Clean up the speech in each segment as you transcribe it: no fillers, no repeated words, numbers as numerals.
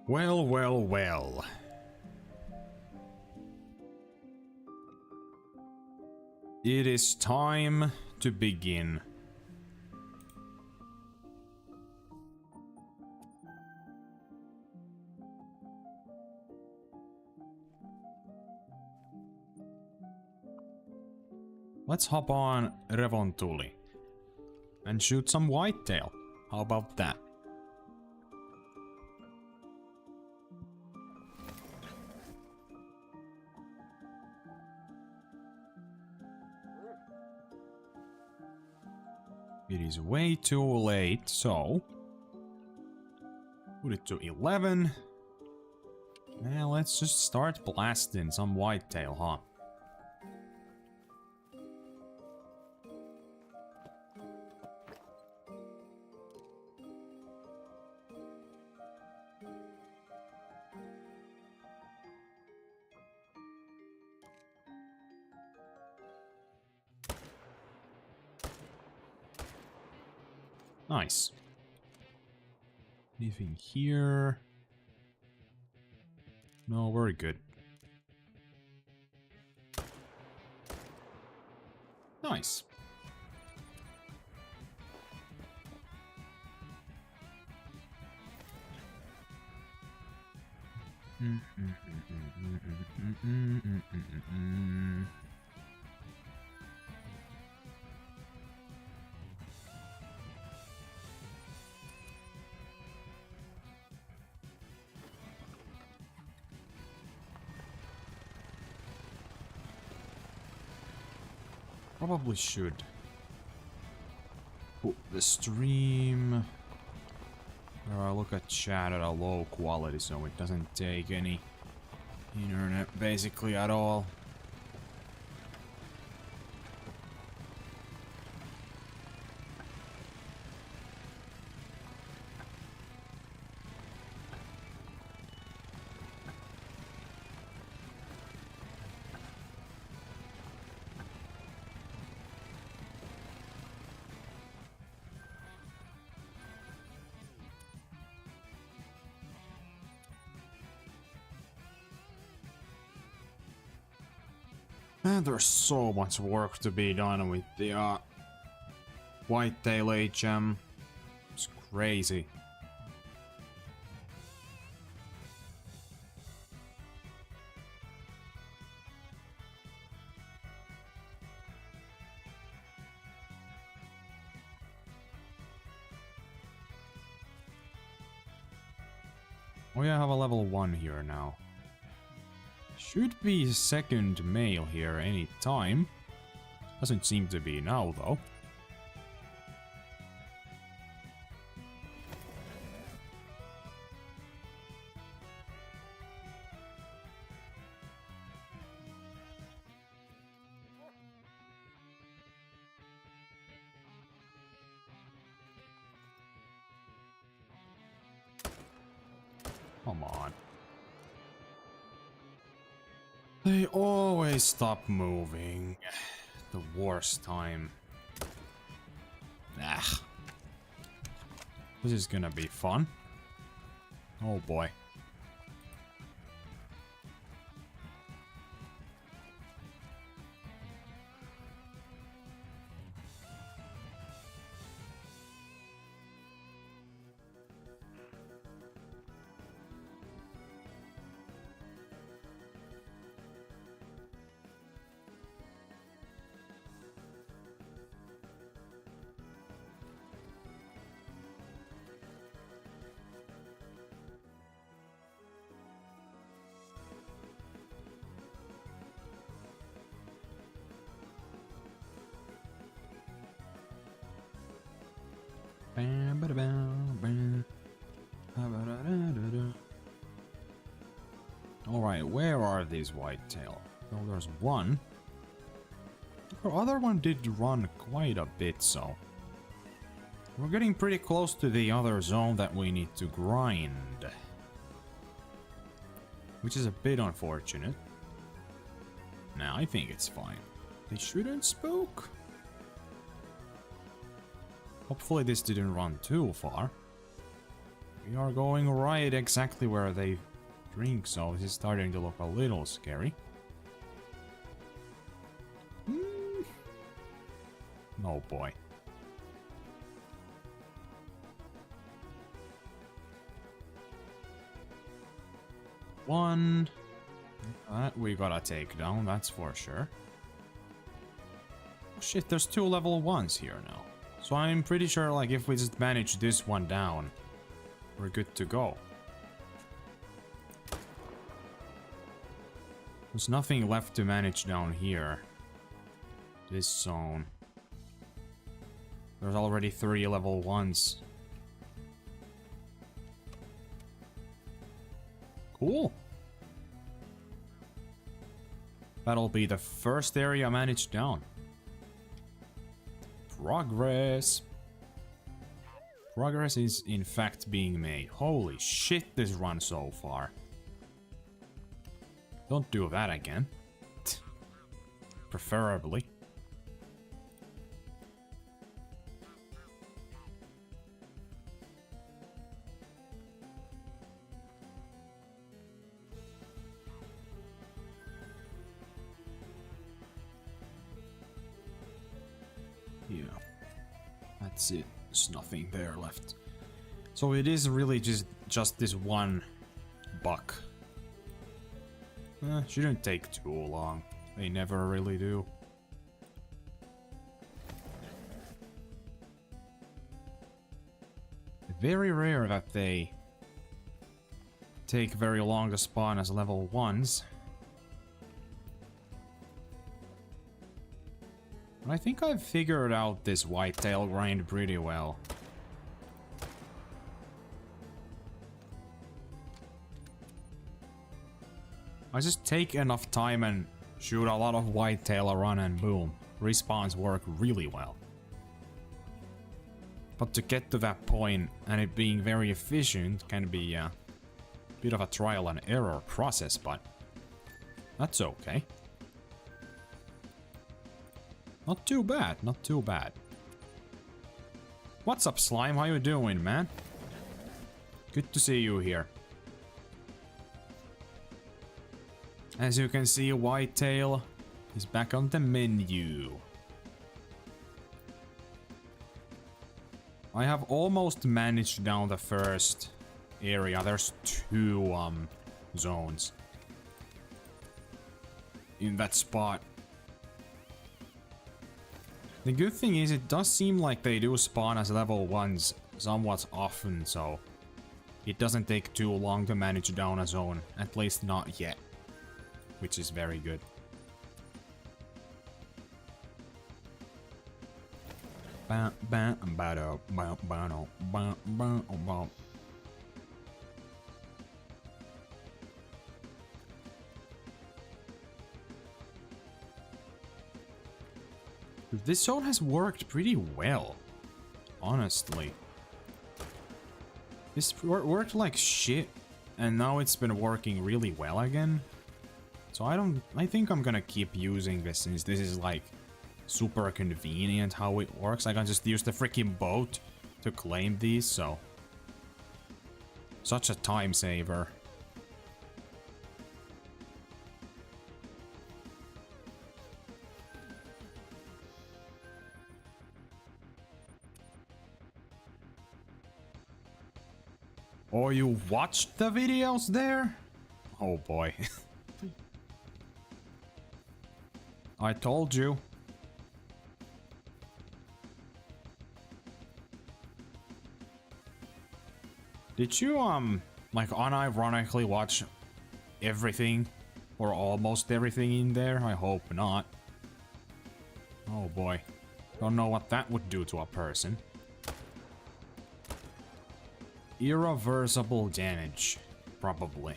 Well, well, well. It is time to begin. Let's hop on Revontuli and shoot some whitetail. How about that? It is way too late, so put it to 11. Now let's just start blasting some whitetail, huh? Nice. Anything here? No, we're good. Nice. Probably should put the stream. Look at chat at a low quality so it doesn't take any internet basically at all. And there's so much work to be done with the whitetail HM. It's crazy. Oh yeah, I have a level 1 here now. Should be second male here any time. Doesn't seem to be now though. Come on. They always stop moving. The worst time. Ah. This is gonna be fun. Oh boy. Alright, where are these whitetail? Well, there's one. The other one did run quite a bit, so we're getting pretty close to the other zone that we need to grind. Which is a bit unfortunate. Nah, I think it's fine. They shouldn't spook. Hopefully this didn't run too far. We are going right exactly where they drink, so this is starting to look a little scary. Oh boy. One. That we gotta take down, that's for sure. Oh shit, there's 2 level 1s here now. So I'm pretty sure, like, if we just manage this one down, we're good to go. There's nothing left to manage down here. This zone. There's already 3 level 1s. Cool. That'll be the first area managed down. Progress. Progress is in fact being made. Holy shit, this run so far. Don't do that again. Preferably. Yeah, that's it. There's nothing there left. So it is really just this one buck. Shouldn't take too long. They never really do. Very rare that they take very long to spawn as level 1s. I think I've figured out this whitetail grind pretty well. I just take enough time and shoot a lot of whitetail around and boom. Respawns work really well. But to get to that point and it being very efficient can be a bit of a trial and error process, but that's okay. Not too bad, not too bad. What's up, Slime? How you doing, man? Good to see you here. As you can see, whitetail is back on the menu. I have almost managed down the first area. There's 2 zones in that spot. The good thing is it does seem like they do spawn as level 1s somewhat often, so it doesn't take too long to manage down a zone, at least not yet, which is very good. This zone has worked pretty well, honestly. This worked like shit, and now it's been working really well again. So I think I'm gonna keep using this since this is like super convenient how it works. I can just use the freaking boat to claim these, so such a time saver. Oh, you watched the videos there? Oh boy. I told you. Did you, like, unironically watch everything? Or almost everything in there? I hope not. Oh boy. Don't know what that would do to a person. Irreversible damage. Probably.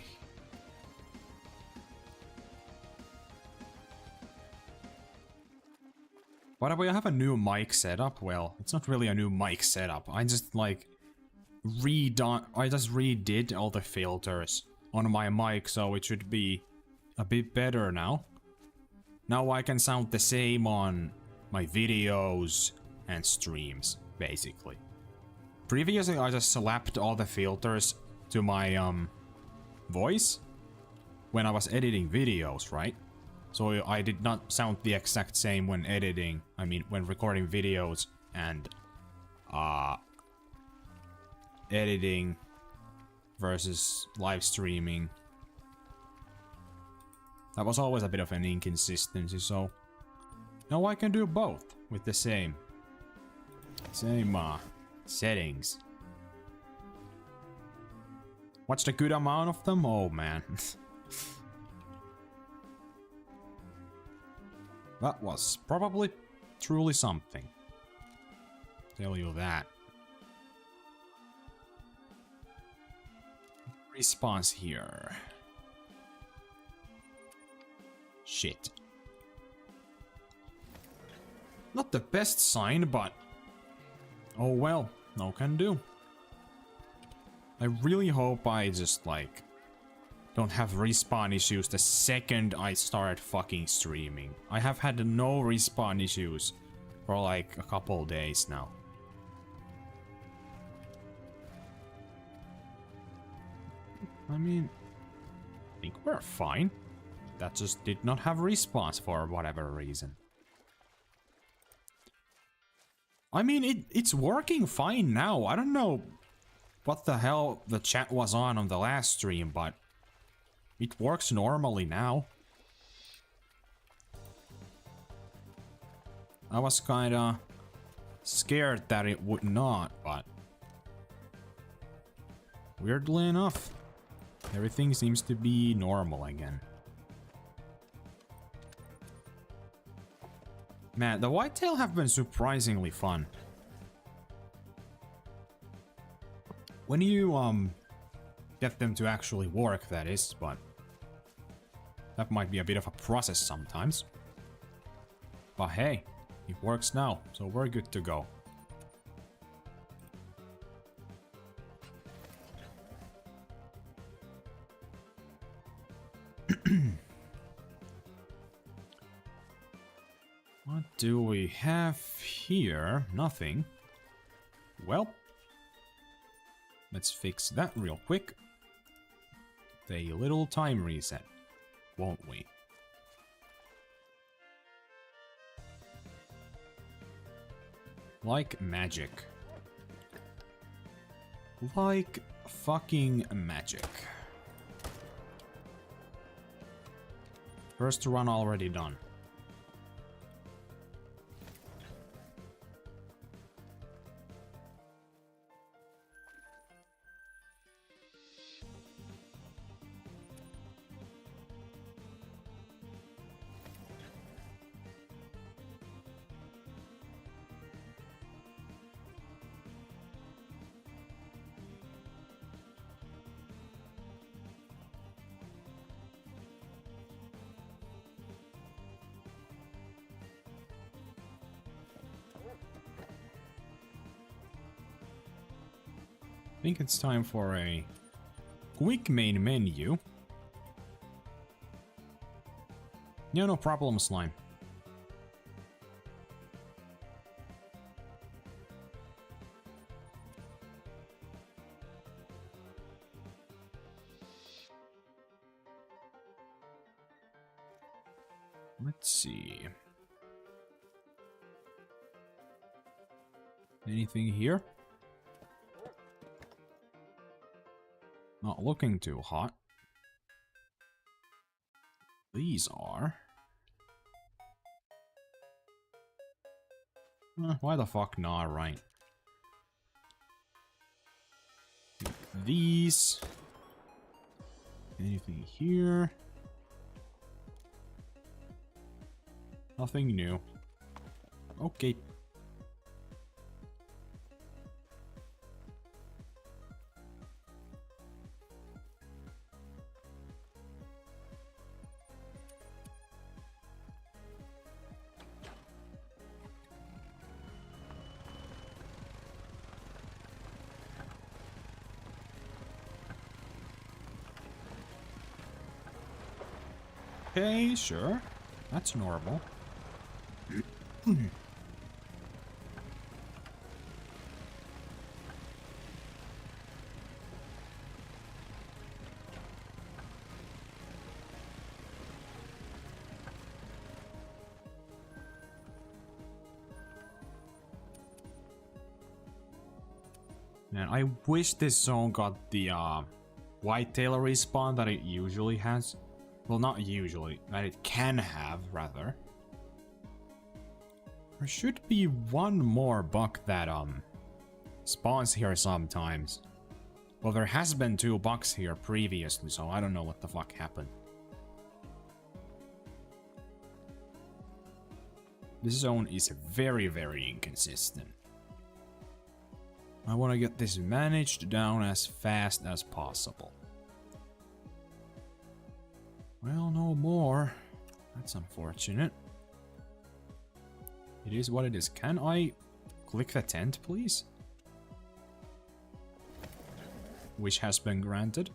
By the way, I have a new mic setup. Well, it's not really a new mic setup. I just, like, I just redid all the filters on my mic, so it should be a bit better now. Now I can sound the same on my videos and streams, basically. previously I just slapped all the filters to my voice when I was editing videos, right? So I did not sound the exact same when editing, I mean when recording videos and editing versus live streaming. That was always a bit of an inconsistency, so now I can do both with the same settings. What's the good amount of them? Oh man. That was probably truly something. Tell you that. Response here. Shit. Not the best sign, but oh well, no can do. I really hope I just like don't have respawn issues the second I start fucking streaming. I have had no respawn issues for like a couple days now. I mean, I think we're fine. That just did not have respawns for whatever reason. I mean, it's working fine now. I don't know what the hell the chat was on the last stream, but it works normally now. I was kinda scared that it would not, but weirdly enough, everything seems to be normal again. Man, the whitetail have been surprisingly fun. When you get them to actually work, that is, but that might be a bit of a process sometimes. But hey, it works now, so we're good to go. What do we have here? Nothing. Well, let's fix that real quick. A little time reset, won't we? Like magic. Like fucking magic. First run already done. I think it's time for a quick main menu. Yeah, no problem, slime. Let's see. Anything here? Not looking too hot. These are. Why the fuck not, right? These. Anything here? Nothing new. Okay. Okay, sure. That's normal. Man, I wish this zone got the whitetail respawn that it usually has. Well, not usually, that it can have, rather. There should be one more buck that spawns here sometimes. Well, there has been 2 bucks here previously, so I don't know what the fuck happened. This zone is very, very inconsistent. I want to get this managed down as fast as possible. Well, no more. That's unfortunate. It is what it is. Can I click the tent, please? Wish has been granted.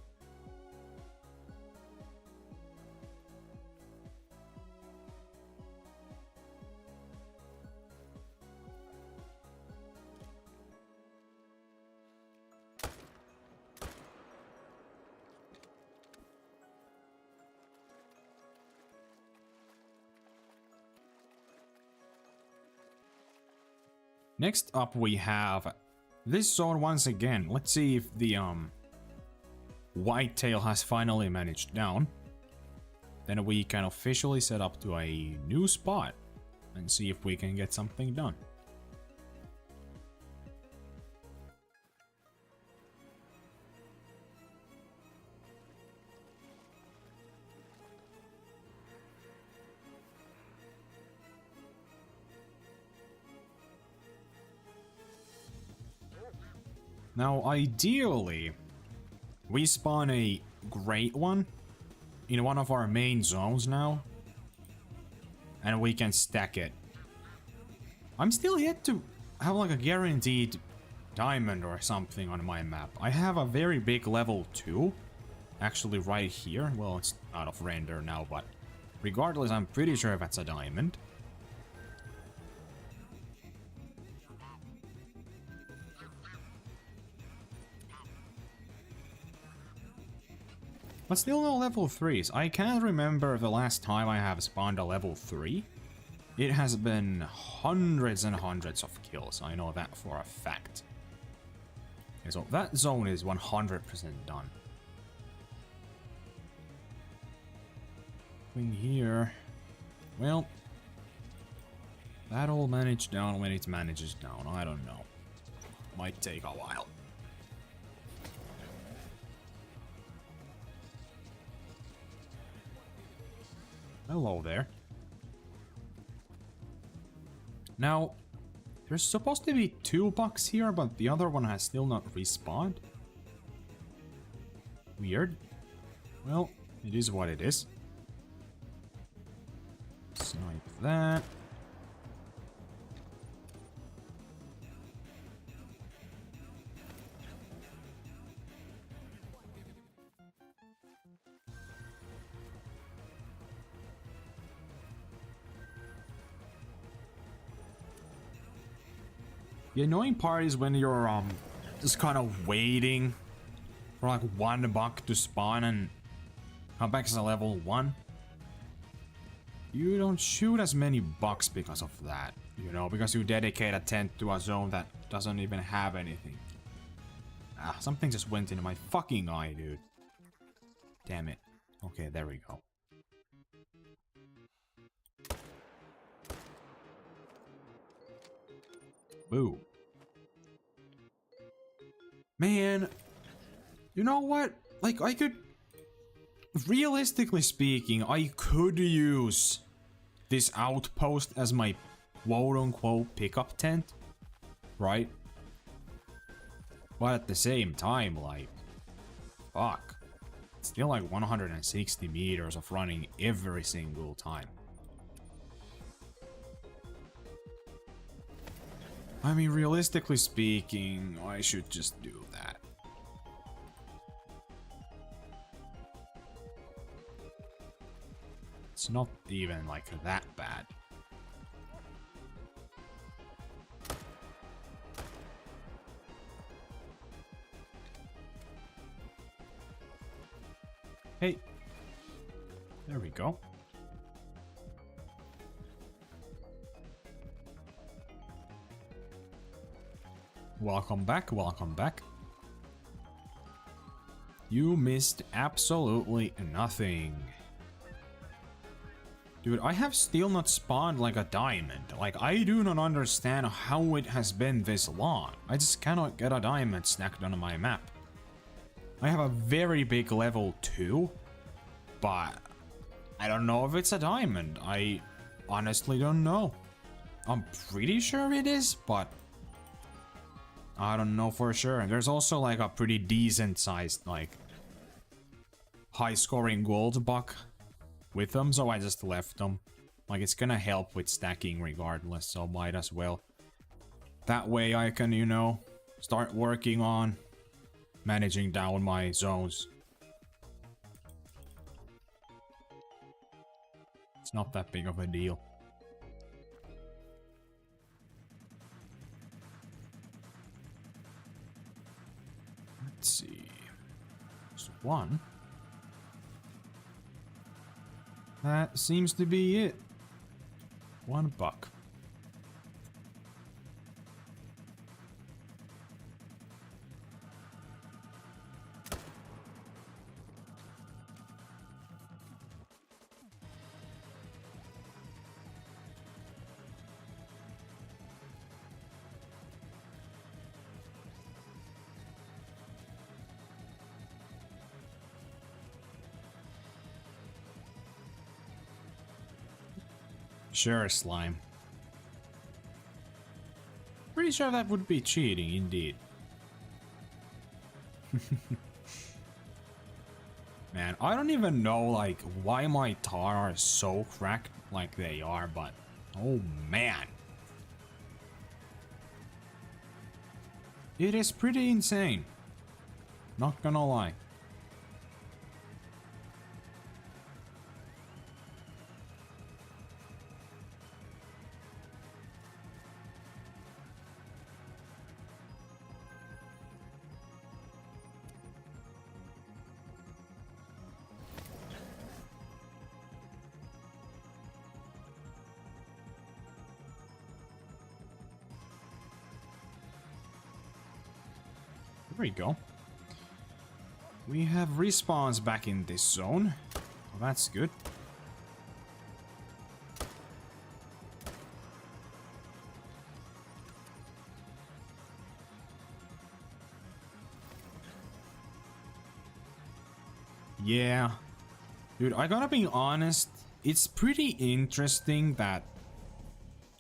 Next up we have this zone once again. Let's see if the whitetail has finally managed down. Then we can officially set up to a new spot and see if we can get something done. Now, ideally, we spawn a Great One in one of our main zones now, and we can stack it. I'm still yet to have like a guaranteed diamond or something on my map. I have a very big level 2, actually right here. Well, it's out of render now, but regardless, I'm pretty sure that's a diamond. But still no level 3s. I can't remember the last time I have spawned a level 3. It has been hundreds and hundreds of kills. I know that for a fact. Okay, so that zone is 100% done. Thing here. Well, that'll manage down when it manages down. I don't know. Might take a while. Hello there. Now, there's supposed to be 2 bucks here, but the other one has still not respawned. Weird. Well, it is what it is. Snipe that. The annoying part is when you're just kind of waiting for like 1 buck to spawn and come back as a level 1. You don't shoot as many bucks because of that, you know, because you dedicate a tent to a zone that doesn't even have anything. Ah, something just went into my fucking eye, dude. Damn it. Okay, there we go. Boo. Man, you know what? Like, I could... Realistically speaking, I could use this outpost as my quote-unquote pickup tent, right? But at the same time, like... Fuck. It's still like 160 meters of running every single time. I mean, realistically speaking, I should just do that. It's not even like that bad. Hey, there we go. Welcome back, welcome back. You missed absolutely nothing. Dude, I have still not spawned like a diamond. Like, I do not understand how it has been this long. I just cannot get a diamond snacked on my map. I have a very big level 2, but I don't know if it's a diamond. I honestly don't know. I'm pretty sure it is, but I don't know for sure. There's also like a pretty decent sized, like, high scoring gold buck with them, so I just left them. Like, it's gonna help with stacking regardless, so might as well. That way I can, you know, start working on managing down my zones. It's not that big of a deal. Let's see. There's one. That seems to be it. $1 buck. Sure, slime. Pretty sure that would be cheating, indeed. Man, I don't even know, like, why my tar are so cracked like they are, but... oh, man. It is pretty insane. Not gonna lie. There we go. We have respawns back in this zone. Well, that's good. Yeah. Dude, I gotta be honest, it's pretty interesting that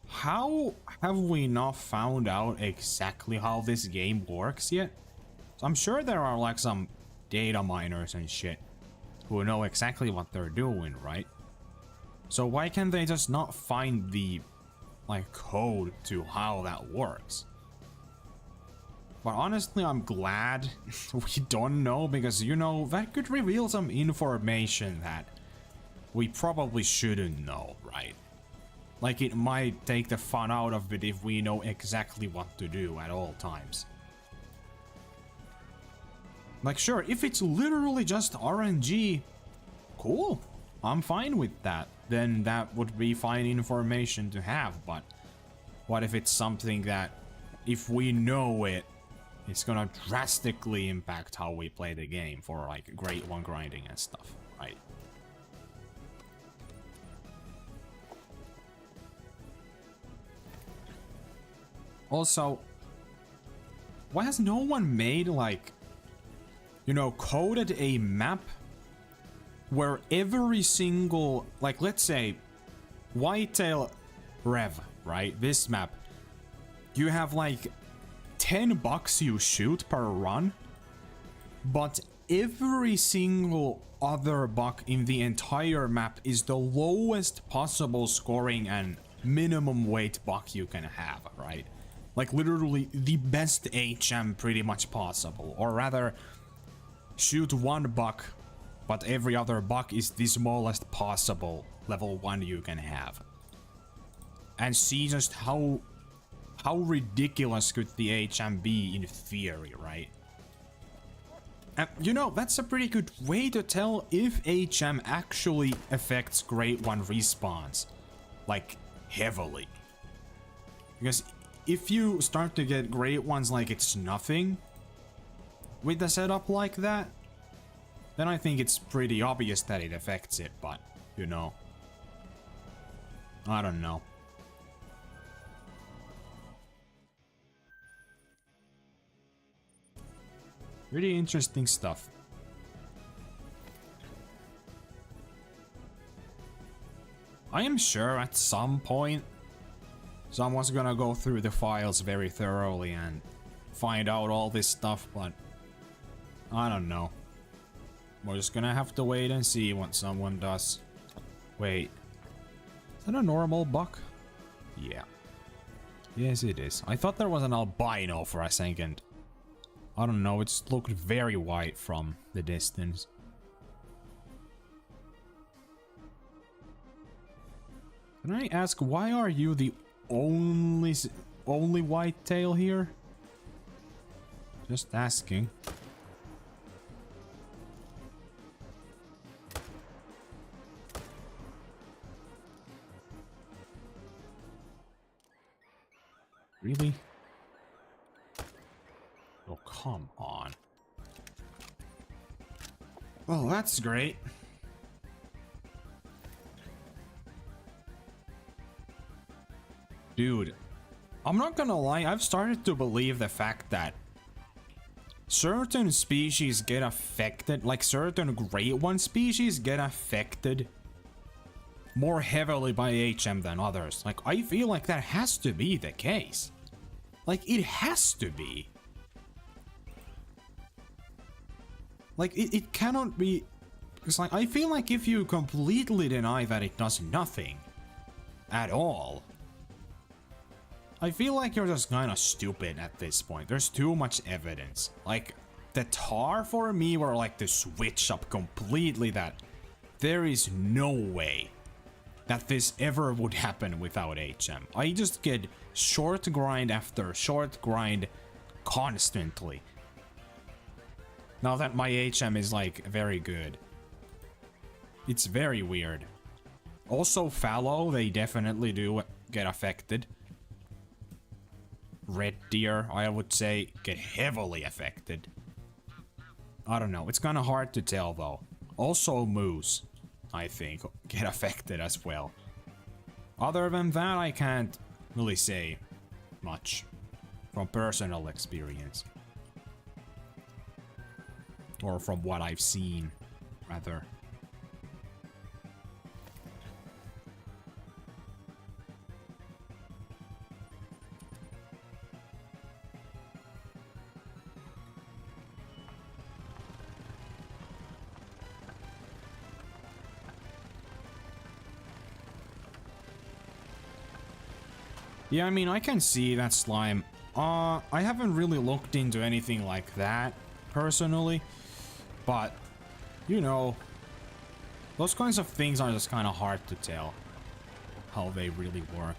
how have we not found out exactly how this game works yet? So I'm sure there are like some data miners and shit who know exactly what they're doing, right? So why can't they just not find the like code to how that works? But honestly, I'm glad we don't know, because, you know, that could reveal some information that we probably shouldn't know, right? Like, it might take the fun out of it if we know exactly what to do at all times. Like, sure, if it's literally just RNG, cool, I'm fine with that. Then that would be fine information to have, but what if it's something that, if we know it, it's gonna drastically impact how we play the game for, like, Great One grinding and stuff, right? Also, why has no one made, like, you know, coded a map where every single, like, let's say, Whitetail Rev, right? This map, you have, like, 10 bucks you shoot per run, but every single other buck in the entire map is the lowest possible scoring and minimum weight buck you can have, right? Like, literally the best HM pretty much possible, or rather, shoot 1 buck, but every other buck is the smallest possible level 1 you can have. And see just how ridiculous could the HM be in theory, right? And, you know, that's a pretty good way to tell if HM actually affects Great One respawns, like, heavily. Because if you start to get great ones like it's nothing with the setup like that, then I think it's pretty obvious that it affects it, but, you know, I don't know. Pretty interesting stuff. I am sure at some point someone's gonna go through the files very thoroughly and find out all this stuff, but I don't know. We're just gonna have to wait and see what someone does. Wait, is that a normal buck? Yeah. Yes, it is. I thought there was an albino for a second. I don't know, it looked very white from the distance. Can I ask, why are you the only whitetail here? Just asking. Really? Oh, come on. Well, that's great. Dude, I'm not gonna lie, I've started to believe the fact that certain species get affected, like certain Great One species get affected more heavily by HM than others. Like, I feel like that has to be the case. Like, it has to be. Like, it cannot be... Because, like, I feel like if you completely deny that it does nothing at all, I feel like you're just kind of stupid at this point. There's too much evidence. Like, the Tahr for me were like to switch up completely that there is no way that this ever would happen without HM. I just get short grind after short grind constantly. Now that my HM is like very good. It's very weird. Also fallow, they definitely do get affected. Red deer, I would say, get heavily affected. I don't know, it's kind of hard to tell though. Also moose, I think, get affected as well. Other than that, I can't really say much from personal experience. Or from what I've seen, rather. Yeah, I mean, I can see that slime. I haven't really looked into anything like that, personally. But, you know, those kinds of things are just kind of hard to tell how they really work.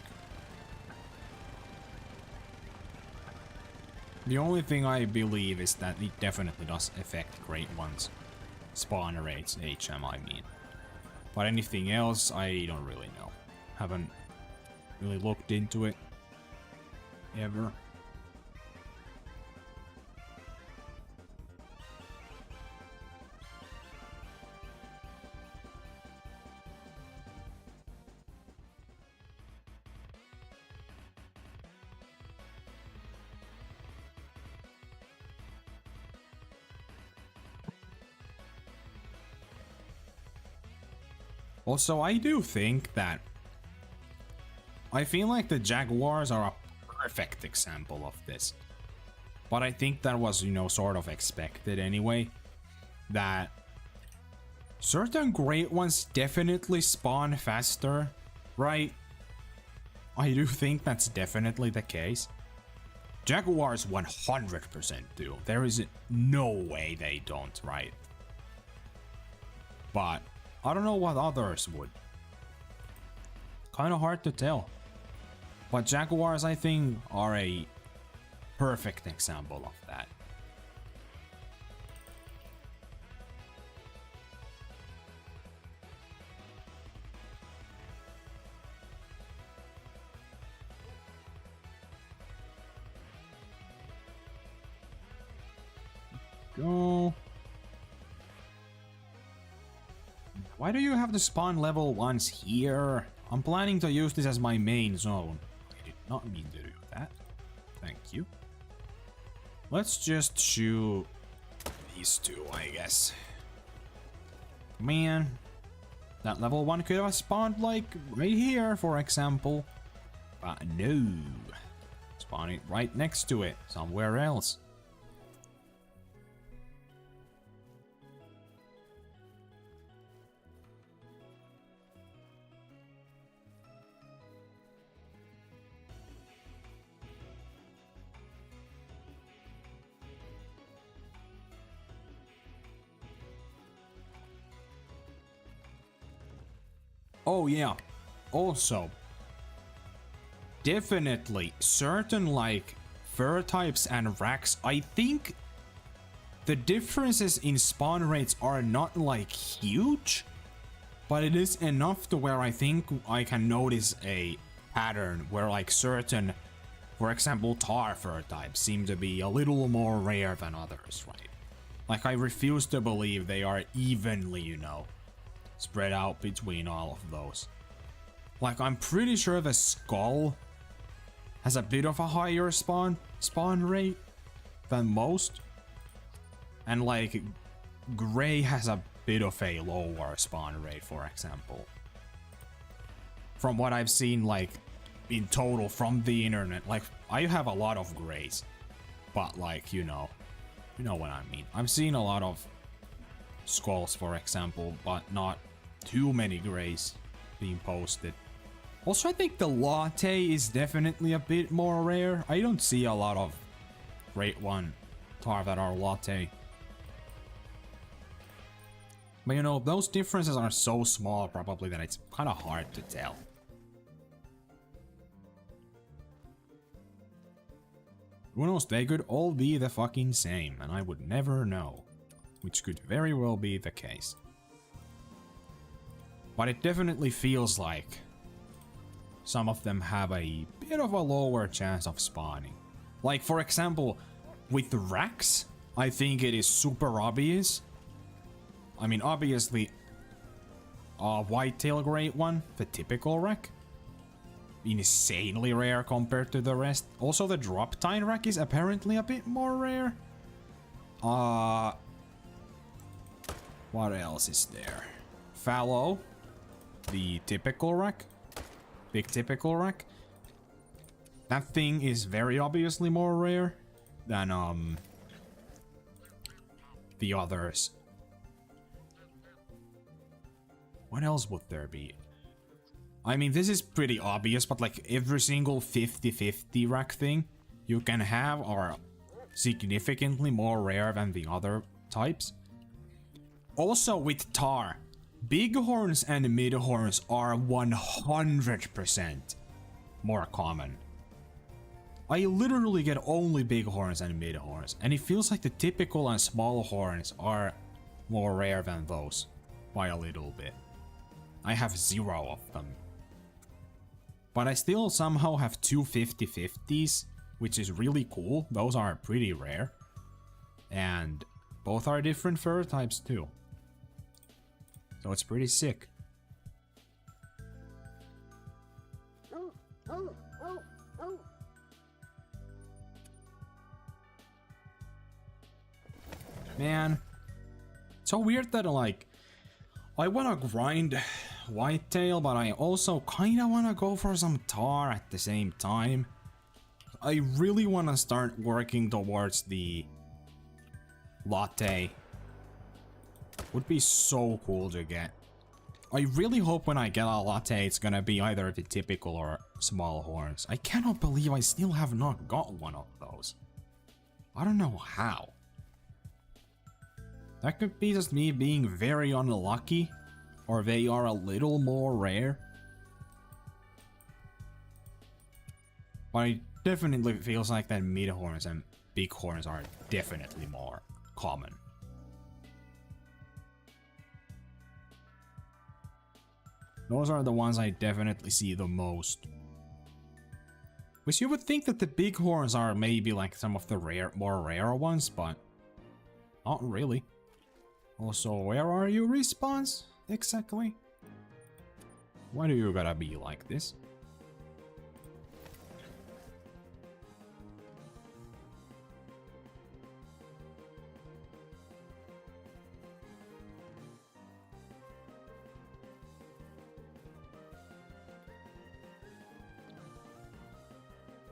The only thing I believe is that it definitely does affect Great Ones. Spawn rates, HM, I mean. But anything else, I don't really know. Haven't really looked into it ever. Also, I do think that I feel like the jaguars are a perfect example of this. But I think that was, you know, sort of expected anyway. That certain Great Ones definitely spawn faster, right? I do think that's definitely the case. Jaguars 100% do. There is no way they don't, right? But I don't know what others would. Kind of hard to tell. But jaguars, I think, are a perfect example of that. go. Why do you have the spawn level ones here? I'm planning to use this as my main zone. I did not mean to do that. Thank you. Let's just shoot these two, I guess. Man, that level 1 could have spawned like right here, for example. But no. Spawn it right next to it, somewhere else. Oh yeah, also, definitely certain like fur types and racks, I think the differences in spawn rates are not like huge, but it is enough to where I think I can notice a pattern where like certain, for example, tar fur types seem to be a little more rare than others, right? Like I refuse to believe they are evenly, you know, spread out between all of those. Like I'm pretty sure the skull has a bit of a higher spawn rate than most, and like gray has a bit of a lower spawn rate, for example, from what I've seen like in total from the internet. Like I have a lot of grays, but like you know what I mean. I've seen a lot of skulls, for example, but not too many grays being posted. Also, I think the latte is definitely a bit more rare. I don't see a lot of Great One Tahr that are latte. But you know, those differences are so small probably that it's kind of hard to tell. Who knows, they could all be the fucking same and I would never know, which could very well be the case. But it definitely feels like some of them have a bit of a lower chance of spawning. Like for example, with the racks, I think it is super obvious. I mean, obviously, whitetail Great One, the typical rack, insanely rare compared to the rest. Also, the drop tine rack is apparently a bit more rare. What else is there? Fallow, the typical rack, big typical rack. That thing is very obviously more rare than the others. What else would there be? I mean, this is pretty obvious, but like every single 50-50 rack thing you can have are significantly more rare than the other types. Also with Tahr, bighorns and midhorns are 100% more common. I literally get only bighorns and midhorns, and it feels like the typical and small horns are more rare than those by a little bit. I have 0 of them. But I still somehow have 2 50-50s, which is really cool. Those are pretty rare. And both are different fur types too. So it's pretty sick. Man, it's so weird that like I wanna grind whitetail, but I also kinda wanna go for some tar at the same time. I really wanna start working towards the latte. Would be so cool to get. I really hope when I get a latte it's gonna be either the typical or small horns. I cannot believe I still have not got one of those. I don't know how. That could be just me being very unlucky, or they are a little more rare. But it definitely feels like that midhorns and bighorns are definitely more common. Those are the ones I definitely see the most. Which you would think that the bighorns are maybe like some of the more rare ones, but Not really. Also, where are you, respawns? Exactly. Why do you gotta be like this?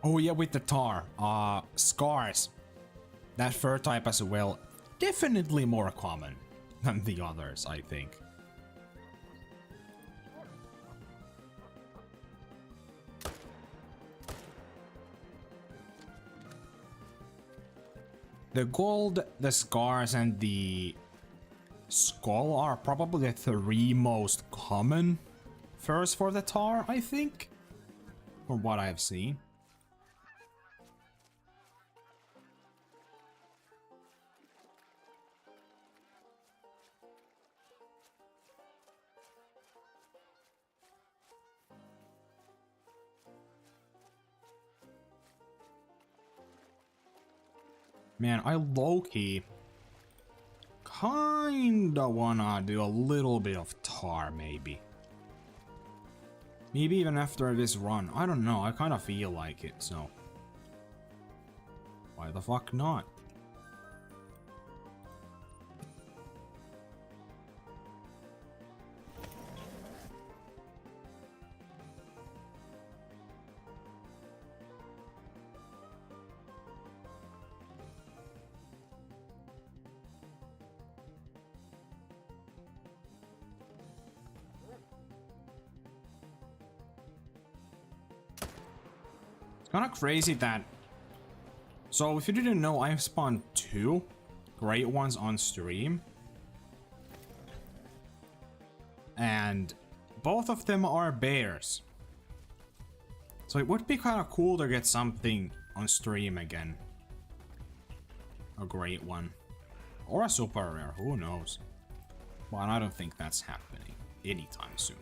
Oh yeah, with the tar. Scars. That fur type as well. Definitely more common than the others, I think. The gold, the scars, and the skull are probably the three most common furs for the tar, I think. From what I've seen. Man, I low-key kinda wanna do a little bit of tar, maybe. Maybe even after this run. I don't know, I kinda feel like it, so... why the fuck not? Kinda crazy that... so if you didn't know, I've spawned 2 great ones on stream. And both of them are bears. So it would be kinda cool to get something on stream again. A great one. Or a super rare, who knows. But I don't think that's happening anytime soon.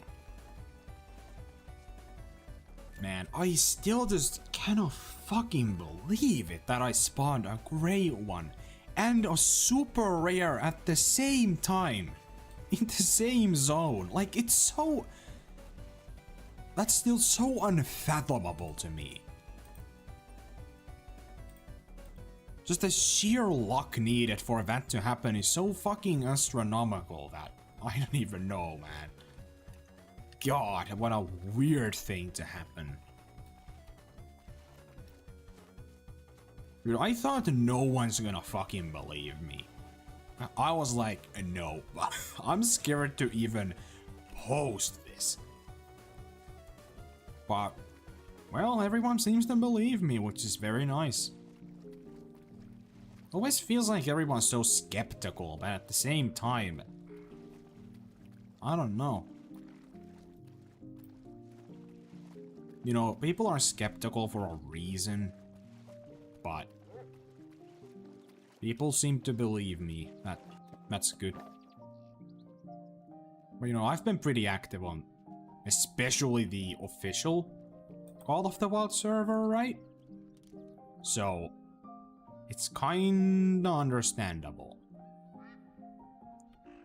Man, I still just cannot fucking believe it that I spawned a great one and a super rare at the same time. In the same zone. Like, it's so... that's still so unfathomable to me. Just the sheer luck needed for that to happen is so fucking astronomical that I don't even know, man. God, what a weird thing to happen. Dude, I thought no one's gonna fucking believe me. I was like, no. I'm scared to even post this. But, well, everyone seems to believe me, which is very nice. Always feels like everyone's so skeptical, but at the same time, I don't know. You know, people are skeptical for a reason, but people seem to believe me. That's good. But you know, I've been pretty active on especially the official Call of the Wild server, right? So it's kinda understandable.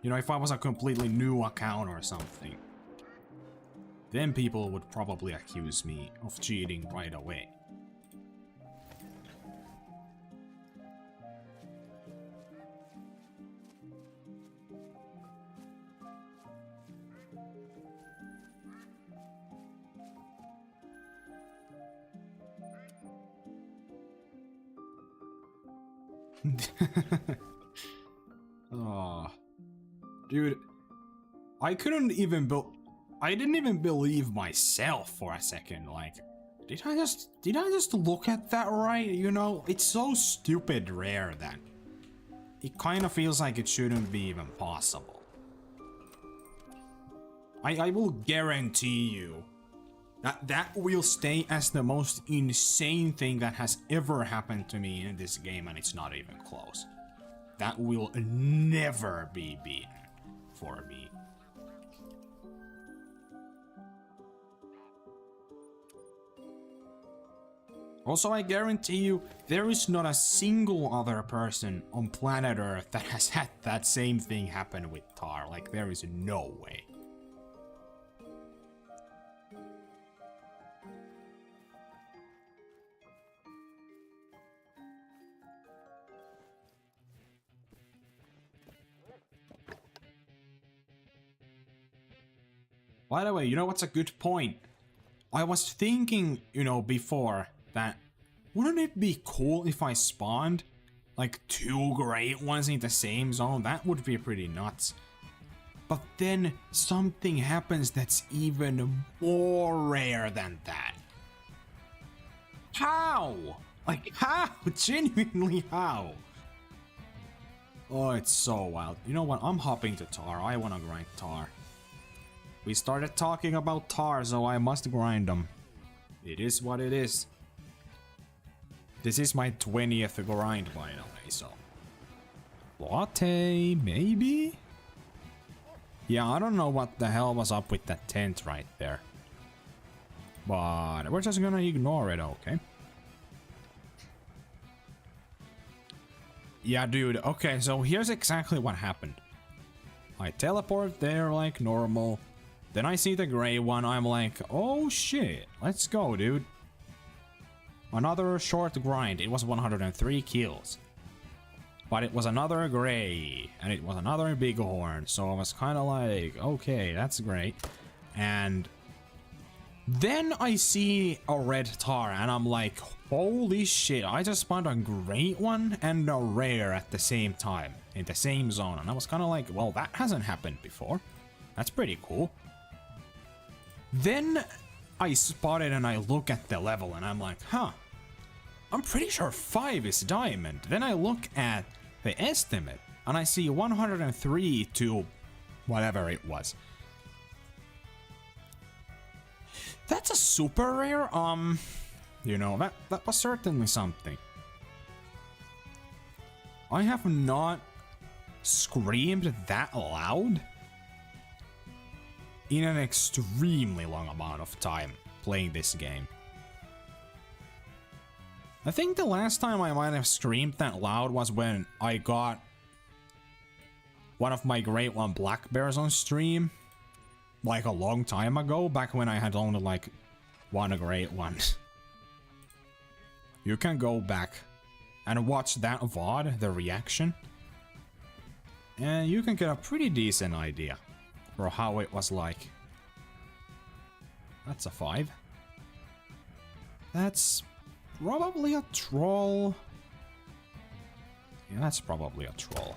You know, if I was a completely new account or something, then people would probably accuse me of cheating right away. Oh, dude, I didn't even believe myself for a second. Like, did I just look at that right? You know, it's so stupid rare that it kind of feels like it shouldn't be even possible. I will guarantee you that will stay as the most insane thing that has ever happened to me in this game, and it's not even close. That will never be beaten for me. Also, I guarantee you, there is not a single other person on planet Earth that has had that same thing happen with Tahr. Like, there is no way. By the way, you know what's a good point? I was thinking, you know, before that, wouldn't it be cool if I spawned like 2 great ones in the same zone? That would be pretty nuts. But then something happens that's even more rare than that. How? Like, how? Genuinely, how? Oh, it's so wild. You know what? I'm hopping to Tahr. I wanna grind Tahr. We started talking about Tahr, so I must grind them. It is what it is. This is my 20th grind, by the way, so... Latte, maybe? Yeah, I don't know what the hell was up with that tent right there. But we're just gonna ignore it, okay? Yeah, dude, okay, so here's exactly what happened. I teleport there like normal. Then I see the gray one, I'm like, oh shit, let's go, dude. Another short grind, it was 103 kills. But it was another gray, and it was another bighorn, so I was kind of like, okay, that's great. And then I see a red Tahr, and I'm like, holy shit, I just spawned a great one and a rare at the same time, in the same zone. And I was kind of like, well, that hasn't happened before. That's pretty cool. Then I spot it and I look at the level and I'm like, huh, I'm pretty sure 5 is diamond. Then I look at the estimate and I see 103 to whatever it was. That's a super rare. You know, that was certainly something. I have not screamed that loud in an extremely long amount of time playing this game. I think the last time I might have screamed that loud was when I got one of my Great One black bears on stream, like a long time ago, back when I had only like one Great One. You can go back and watch that VOD, the reaction, and you can get a pretty decent idea for how it was like. That's a 5. That's probably a troll. Yeah, that's probably a troll.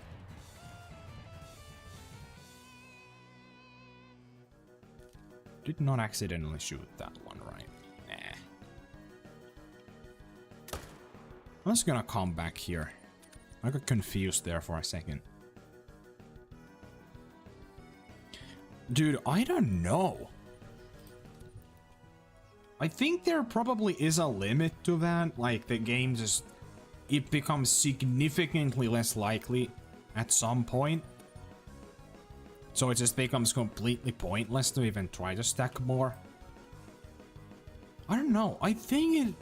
Did not accidentally shoot that one, right? Nah. I'm just gonna come back here. I got confused there for a second. Dude, I don't know. I think there probably is a limit to that. Like, the game just... it becomes significantly less likely at some point. So it just becomes completely pointless to even try to stack more. I don't know. I think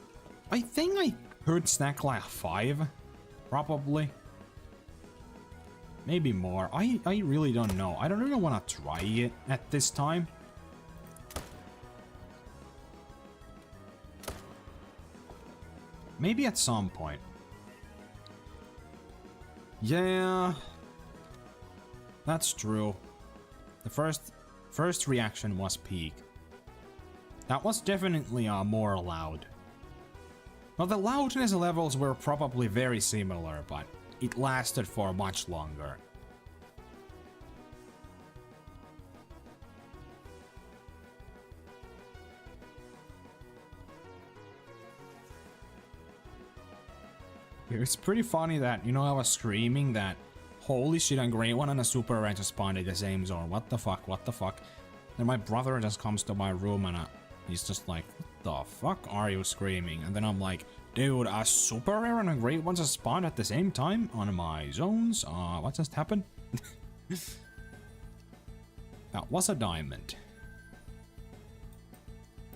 I could stack like 5. Probably. Maybe more. I really don't know. I don't really want to try it at this time. Maybe at some point. Yeah. That's true. The first reaction was peak. That was definitely more loud. Well, the loudness levels were probably very similar, but it lasted for much longer. It's pretty funny that, you know, I was screaming that, holy shit, a Great One and a super rare just spawned in the same zone. What the fuck, what the fuck? Then my brother just comes to my room and he's just like, what the fuck are you screaming? And then I'm like, dude, a super rare and a Great One just spawned at the same time on my zones? What just happened? That was a diamond.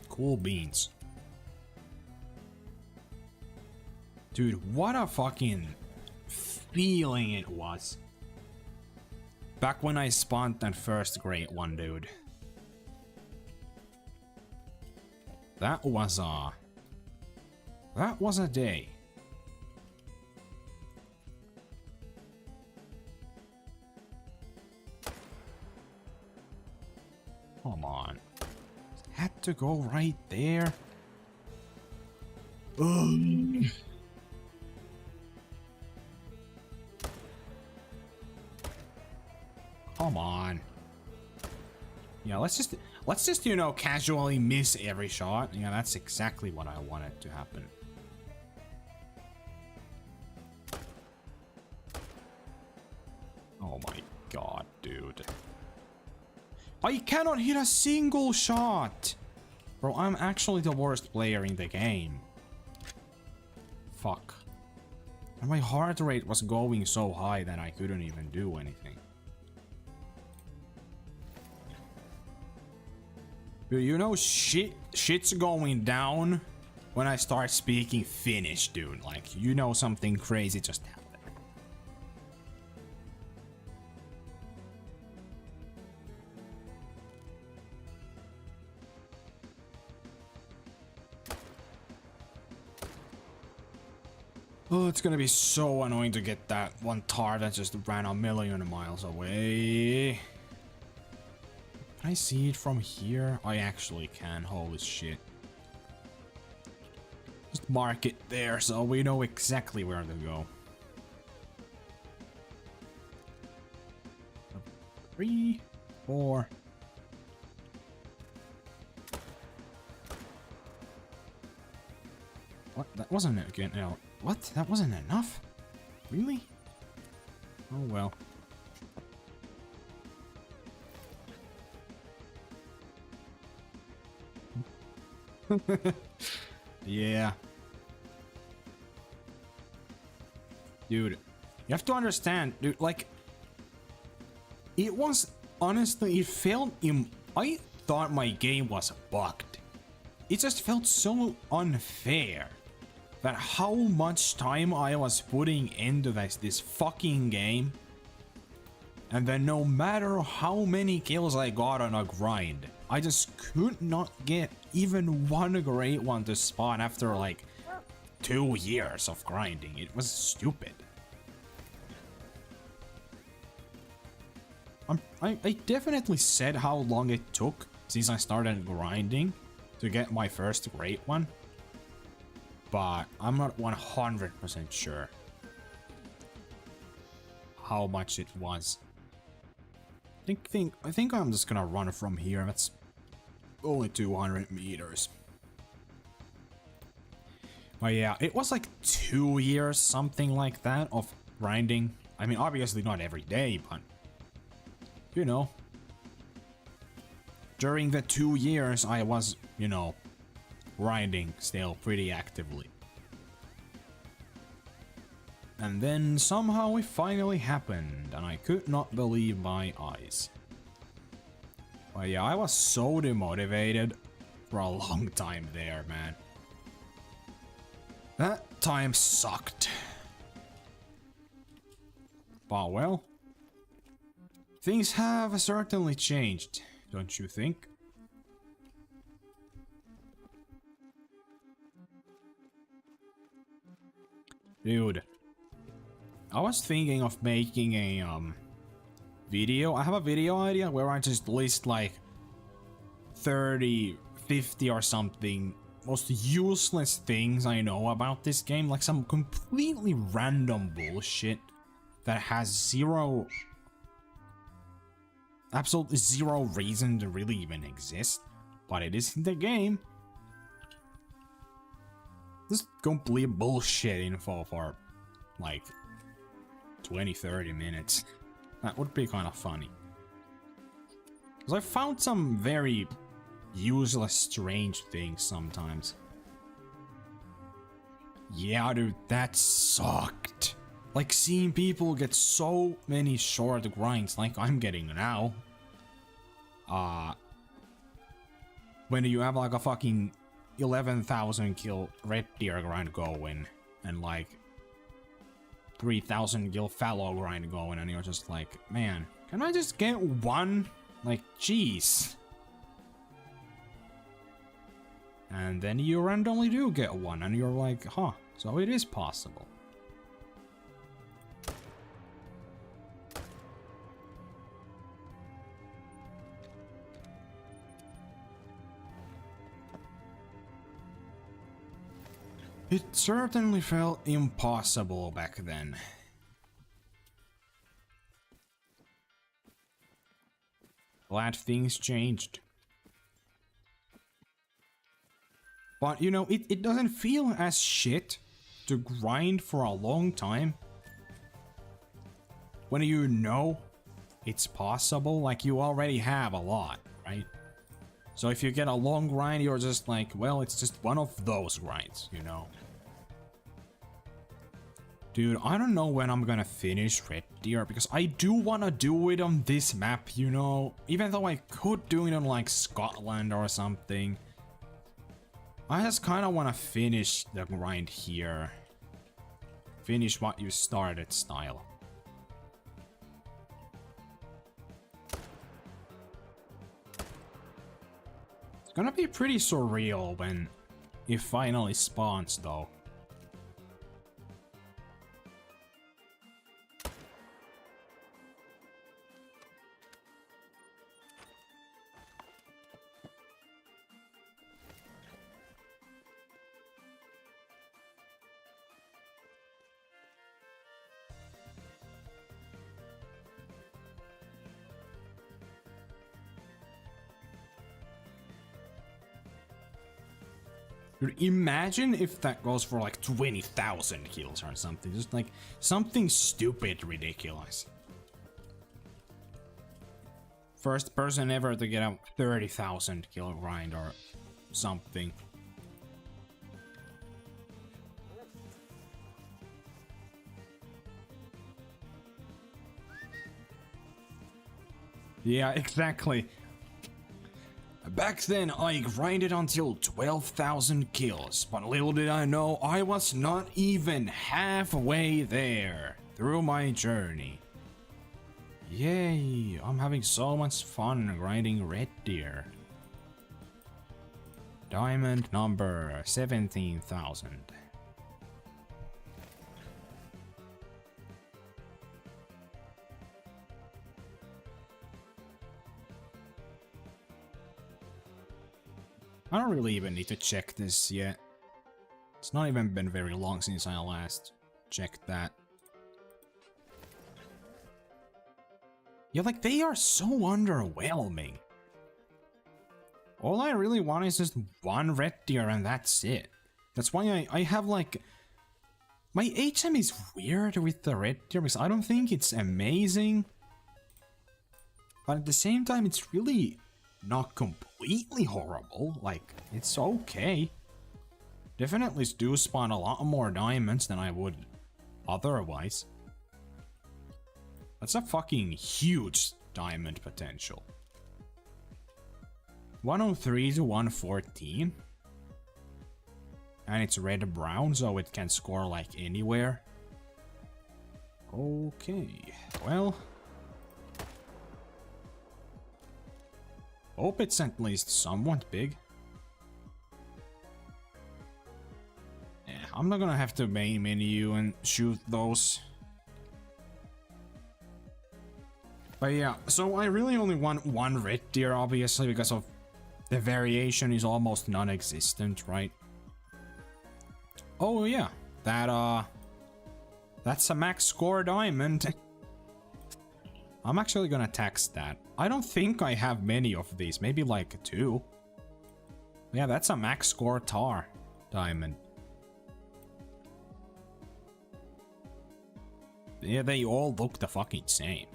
Cool beans. Dude, what a fucking feeling it was. Back when I spawned that first Great One, dude. That was a day. Come on. Had to go right there. Ugh. Come on. Yeah, let's just, you know, casually miss every shot. Yeah, that's exactly what I wanted to happen. Oh my god, dude. I cannot hit a single shot! Bro, I'm actually the worst player in the game. Fuck. And my heart rate was going so high that I couldn't even do anything. You know, shit's going down when I start speaking Finnish, dude. Like, you know, something crazy just happened. Oh, it's gonna be so annoying to get that one tar that just ran a million miles away. Can I see it from here? I actually can. Holy shit. Just mark it there so we know exactly where to go. 3, 4. What? That wasn't it again. No. What? That wasn't enough? Really? Oh well. Yeah. Dude, you have to understand, dude, like, it was, honestly, it felt, I thought my game was bugged. It just felt so unfair that how much time I was putting into this fucking game, and then no matter how many kills I got on a grind, I just could not get even one Great One to spawn after like 2 years of grinding. It was stupid. I definitely said how long it took since I started grinding to get my first Great One, but I'm not 100% sure how much it was. I think I'm just gonna run from here. That's only 200 meters. But yeah, it was like 2 years, something like that, of grinding. I mean, obviously not every day, but you know, during the 2 years I was, you know, grinding still pretty actively. And then somehow it finally happened, and I could not believe my eyes. But yeah, I was so demotivated for a long time there, man. That time sucked. But well, things have certainly changed, don't you think? Dude, I was thinking of making a video. I have a video idea where I just list like 30, 50 or something most useless things I know about this game, like some completely random bullshit that has absolutely zero reason to really even exist, but it is in the game. Just complete bullshit info for like 20-30 minutes. That would be kind of funny. Because I found some very useless, strange things sometimes. Yeah, dude, that sucked. Like seeing people get so many short grinds like I'm getting now. When you have like a fucking 11,000 kill red deer grind going and like 3,000 gil fallow grind going, and you're just like, man, can I just get one? Like, jeez. And then you randomly do get one, and you're like, huh, so it is possible. It certainly felt impossible back then. Glad things changed. But, you know, it doesn't feel as shit to grind for a long time when you know it's possible. Like, you already have a lot, right? So if you get a long grind, you're just like, well, it's just one of those grinds, you know? Dude, I don't know when I'm gonna finish Red Deer, because I do want to do it on this map, you know? Even though I could do it on, like, Scotland or something. I just kind of want to finish the grind here. Finish what you started style. It's gonna be pretty surreal when it finally spawns, though. Imagine if that goes for like 20,000 kills or something. Just like something stupid ridiculous. First person ever to get a 30,000 kill grind or something. Yeah, exactly. Back then, I grinded until 12,000 kills, but little did I know I was not even halfway there through my journey. Yay, I'm having so much fun grinding Red Deer. Diamond number 17,000. I don't really even need to check this yet. It's not even been very long since I last checked that. Yeah, like, they are so underwhelming. All I really want is just one Red Deer and that's it. That's why I have, like... My HM is weird with the Red Deer because I don't think it's amazing. But at the same time, it's really... not completely horrible, like, it's okay. Definitely do spawn a lot more diamonds than I would otherwise. That's a fucking huge diamond potential. 103 to 114. And it's red-brown, so it can score like anywhere. Okay, well... hope it's at least somewhat big. Yeah, I'm not gonna have to main menu and shoot those. But yeah, so I really only want one Red Deer, obviously, because of the variation is almost non-existent, right? Oh yeah, that's a max score diamond. I'm actually gonna tax that. I don't think I have many of these, maybe like 2. Yeah, that's a max score tar diamond. Yeah, they all look the fucking same.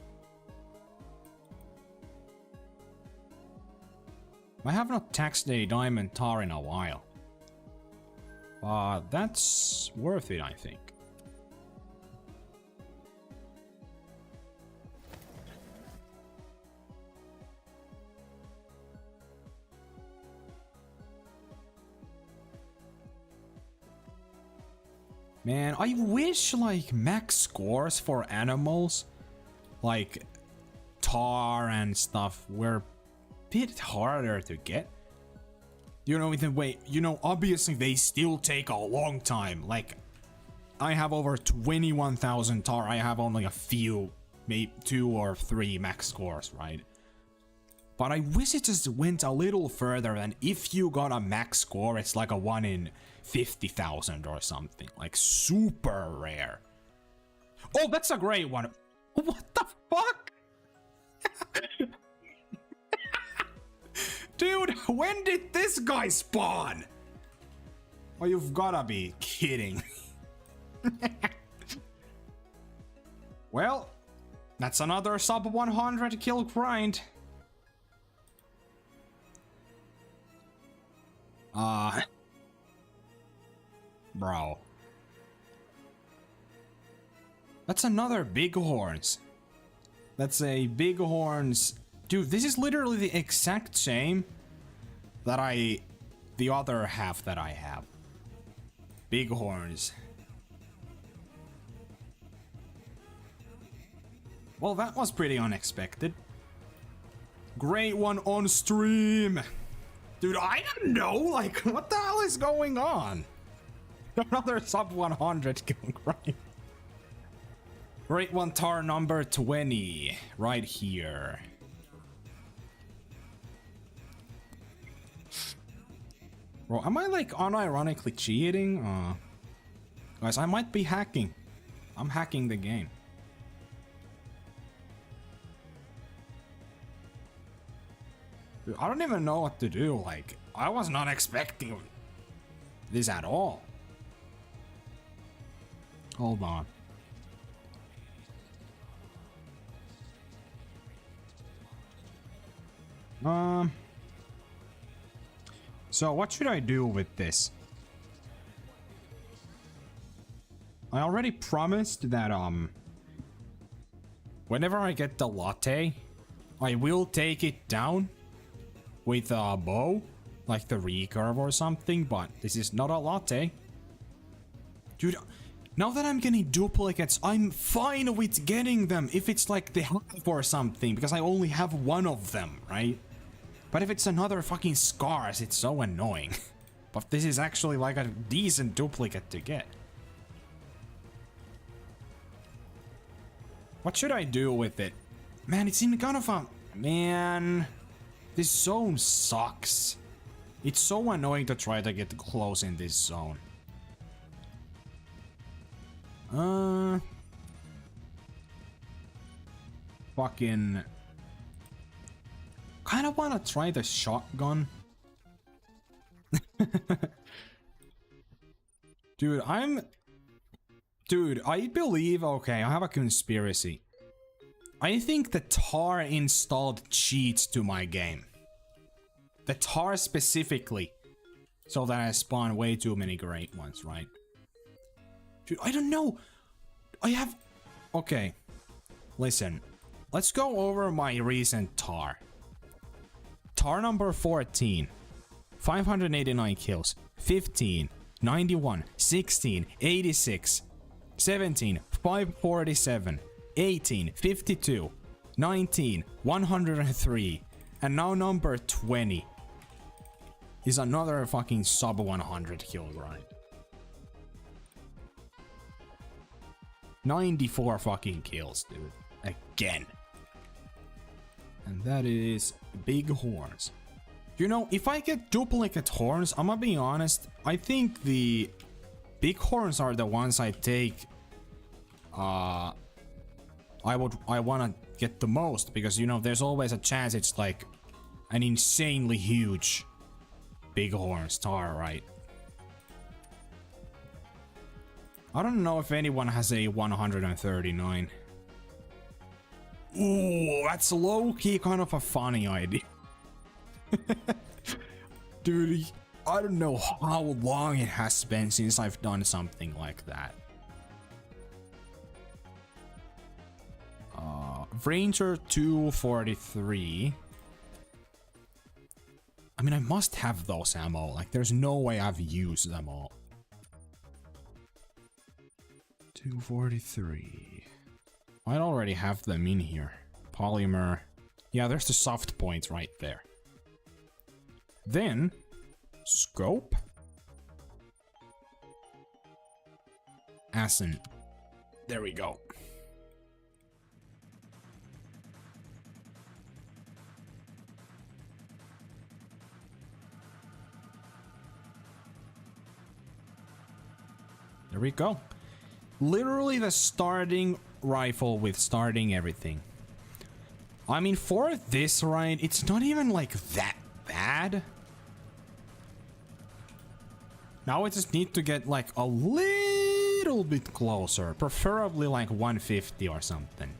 I have not taxed a diamond tar in a while. But that's worth it, I think. Man, I wish like max scores for animals, like tar and stuff, were a bit harder to get. You know, the way, you know, obviously they still take a long time. Like, I have over 21,000 tar. I have only a few, maybe 2 or 3 max scores, right? But I wish it just went a little further, and if you got a max score, it's like a 1 in 50,000 or something. Like, super rare. Oh, that's a great one. What the fuck? Dude, when did this guy spawn? Oh, you've gotta be kidding. Well, that's another sub 100 kill grind. Bro. That's another bighorns. That's a bighorns. Dude, this is literally the exact same that the other half that I have. Bighorns. Well, that was pretty unexpected. Great one on stream. Dude, I don't know, like, what the hell is going on? Another sub 100 kill grind. Great One Tahr number 20, right here. Bro, am I like unironically cheating? Guys, I might be hacking. I'm hacking the game. Dude, I don't even know what to do. Like, I was not expecting this at all. Hold on. So what should I do with this? I already promised that whenever I get the latte, I will take it down with a bow, like the recurve or something, but this is not a latte. Dude, now that I'm getting duplicates, I'm fine with getting them if it's like the half or something, because I only have one of them, right? But if it's another fucking scars, it's so annoying. But this is actually like a decent duplicate to get. What should I do with it? Man, it's in kind of a... Man... This zone sucks. It's so annoying to try to get close in this zone. Fucking... Kind of want to try the shotgun. Dude, I believe... Okay, I have a conspiracy. I think the Tahr installed cheats to my game. The Tahr specifically. So that I spawn way too many great ones, right? Dude, I don't know. I have... Okay. Listen. Let's go over my recent Tahr. Tahr number 14. 589 kills. 15. 91. 16. 86. 17. 547. 18. 52. 19. 103. And now number 20. Is another fucking sub 100 kill grind. 94 fucking kills, dude. Again. And that is bighorns. You know, if I get duplicate horns, I'm gonna be honest, I think the bighorns are the ones I take. I wanna get the most, because you know, there's always a chance it's like an insanely huge bighorn star, right? I don't know if anyone has a 139. Ooh, that's low-key kind of a funny idea. Dude, I don't know how long it has been since I've done something like that. Ranger 243. I mean, I must have those ammo. Like, there's no way I've used them all. 243. I already have them in here. Polymer. Yeah, there's the soft points right there. Then, scope. Asin. There we go. There we go. Literally the starting rifle with starting everything. I mean, for this ride, it's not even like that bad. Now I just need to get like a little bit closer, preferably like 150 or something.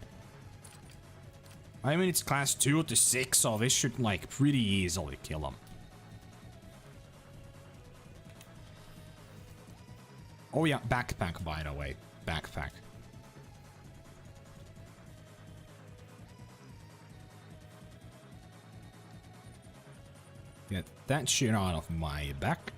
I mean, it's class 2 to 6, so this should like pretty easily kill him. Oh yeah, backpack, by the way. Backpack. Get that shit out of my back.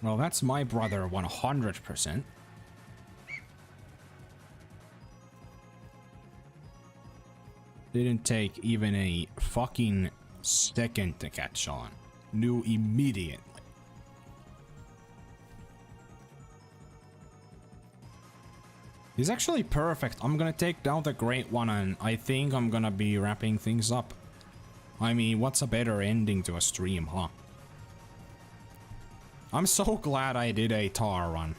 Well, that's my brother 100%. Didn't take even a fucking second to catch on. Knew immediately. He's actually perfect. I'm gonna take down the Great One and I think I'm gonna be wrapping things up. I mean, what's a better ending to a stream, huh? I'm so glad I did a Tahr run.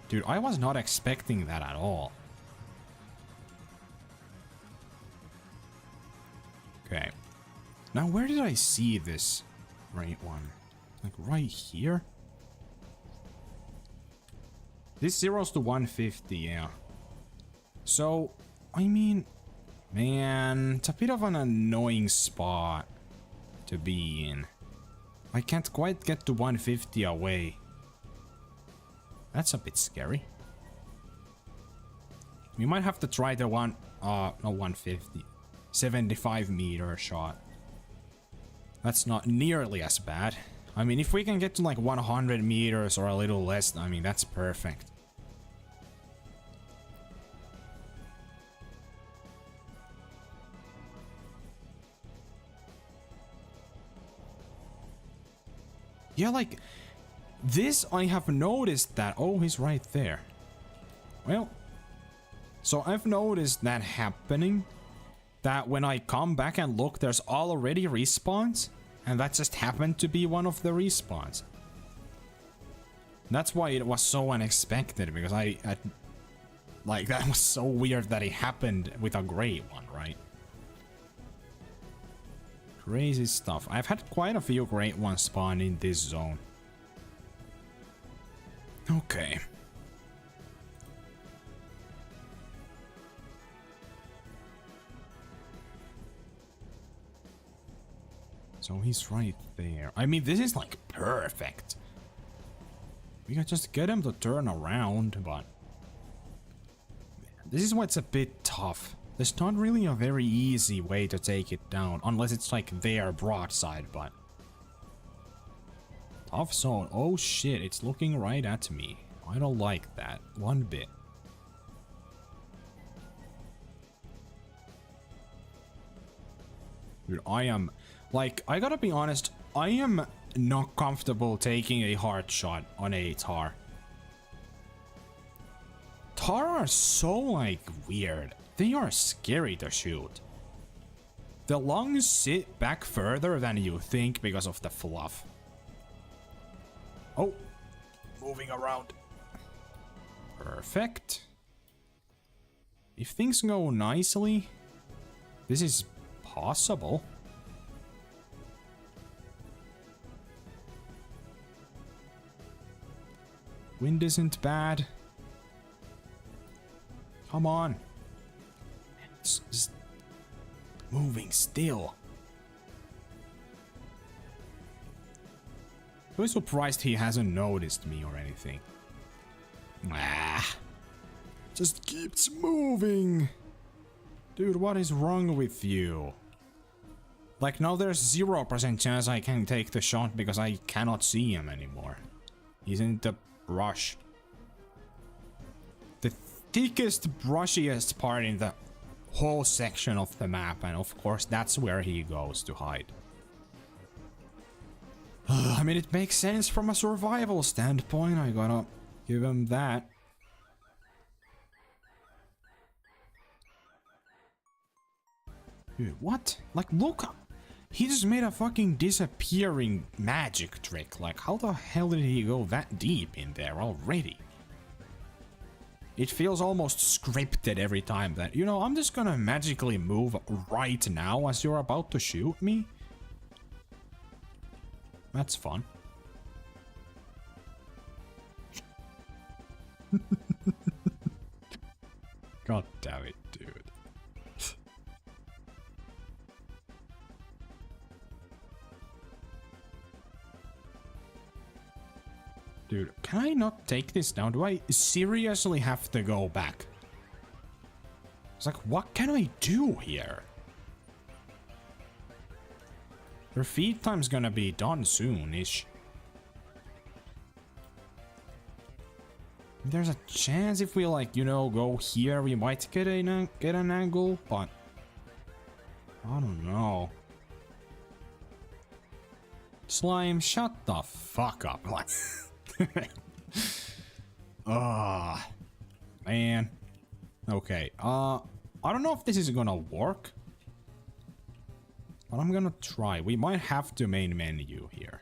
Dude, I was not expecting that at all. Okay. Now, where did I see this Great One? Like, right here? This zeros to 150, yeah. So, I mean... Man, it's a bit of an annoying spot to be in. I can't quite get to 150 away. That's a bit scary. We might have to try the no 150. 75 meter shot. That's not nearly as bad. I mean, if we can get to like 100 meters or a little less, I mean, that's perfect. Yeah, like, this I have noticed that... Oh, he's right there. Well, so I've noticed that happening. That when I come back and look, there's already respawns. And that just happened to be one of the respawns. That's why it was so unexpected, because like, that was so weird that it happened with a Great One, right? Crazy stuff. I've had quite a few Great Ones spawn in this zone. Okay. So he's right there. I mean, this is like perfect. We can just get him to turn around, but... This is what's a bit tough. There's not really a very easy way to take it down, unless it's like their broadside, but... Tough zone. Oh shit, it's looking right at me. I don't like that one bit. Dude, I am... Like, I gotta be honest, I am not comfortable taking a hard shot on a Tahr. Tahr are so, like, weird. They are scary to shoot. The lungs sit back further than you think because of the fluff. Oh, moving around. Perfect. If things go nicely, this is possible. Wind isn't bad. Come on. It's just moving still. I'm surprised he hasn't noticed me or anything. Ah, just keeps moving. Dude, what is wrong with you? Like, now there's 0% chance I can take the shot because I cannot see him anymore. He's in the brush. The thickest, brushiest part in the whole section of the map, and of course that's where he goes to hide. I mean, it makes sense from a survival standpoint, I gotta give him that. Dude, what? Like, look! He just made a fucking disappearing magic trick. Like, how the hell did he go that deep in there already? It feels almost scripted every time that, you know, I'm just gonna magically move right now as you're about to shoot me. That's fun. God damn it, dude. Dude, can I not take this down? Do I seriously have to go back? It's like, what can I do here? Their feed time's gonna be done soon-ish. There's a chance if we, like, you know, go here, we might get an angle, but I don't know. Slime, shut the fuck up. Like, ah, man. Okay, I don't know if this is gonna work, but I'm gonna try. We might have to main menu here.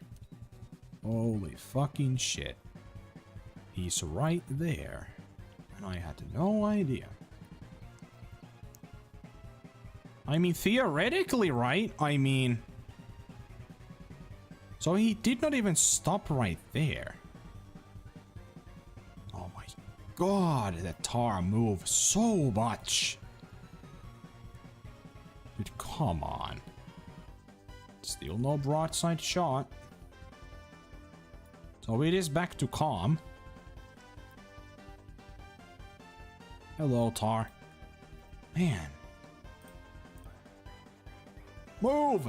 Holy fucking shit. He's right there, and I had no idea. I mean, theoretically, right? I mean, so he did not even stop right there. Oh my god, that Tahr moves so much. Dude, come on. Still no broadside shot. So it is back to calm. Hello, Tahr. Man. Move!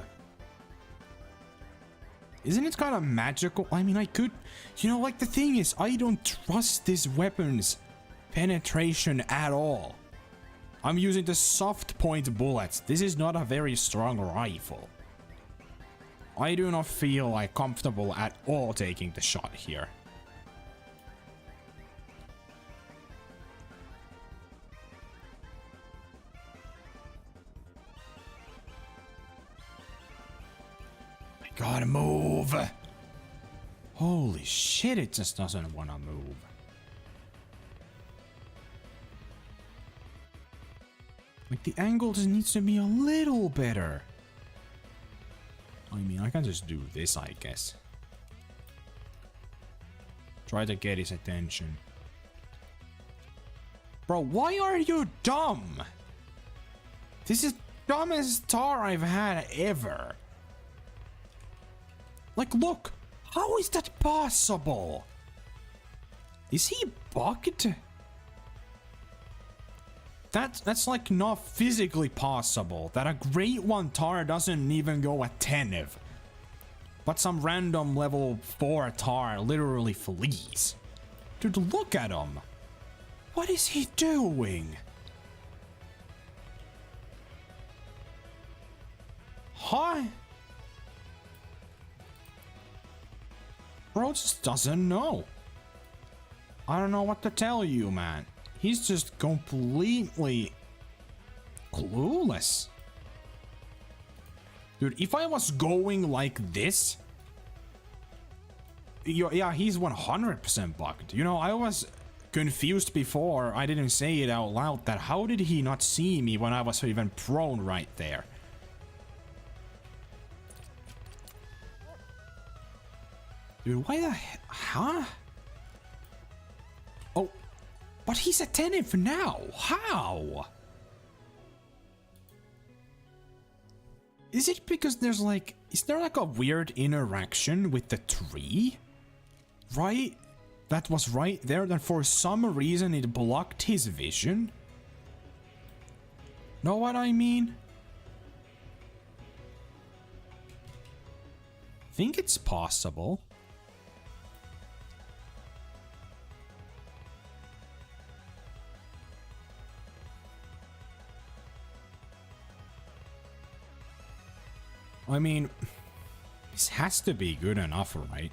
Isn't it kind of magical? I mean, I could... You know, like, the thing is, I don't trust this weapon's penetration at all. I'm using the soft point bullets. This is not a very strong rifle. I do not feel, like, comfortable at all taking the shot here. Gotta move. Holy shit, it just doesn't want to move. Like, the angle just needs to be a little better. I mean, I can just do this, I guess. Try to get his attention. Bro, why are you dumb? This is dumbest Tahr I've had ever. Like, look, how is that possible? Is he bugged? That's like not physically possible. That a Great One Tahr doesn't even go attentive. But some random level 4 Tahr literally flees. Dude, look at him. What is he doing? Huh? Bro just doesn't know. I don't know what to tell you, man. He's just completely clueless. Dude, if I was going like this... Yeah, he's 100% bugged. You know, I was confused before. I didn't say it out loud that how did he not see me when I was even prone right there? Dude, why the heck? Huh? Oh, but he's attentive now. How? Is it because there's like... Is there like a weird interaction with the tree? Right? That was right there, that for some reason it blocked his vision? Know what I mean? Think it's possible. I mean, this has to be good enough, right?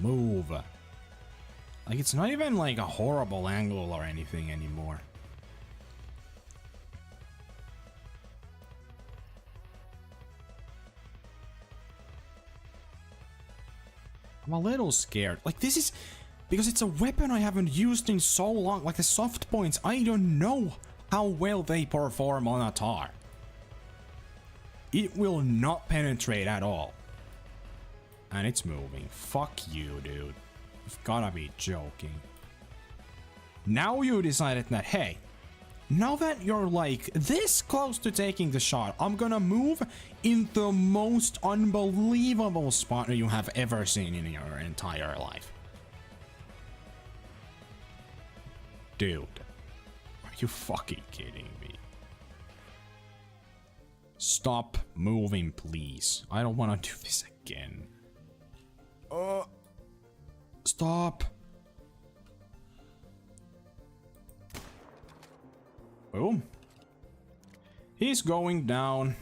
Move. Like, it's not even like a horrible angle or anything anymore. I'm a little scared. Like, this is... Because it's a weapon I haven't used in so long. Like, the soft points, I don't know how well they perform on a Tahr. It will not penetrate at all. And it's moving. Fuck you, dude. You've gotta be joking. Now you decided that, hey, now that you're like this close to taking the shot, I'm gonna move in the most unbelievable spot you have ever seen in your entire life. Dude, are you fucking kidding me? Stop moving, please. I don't want to do this again. Stop. Boom. He's going down.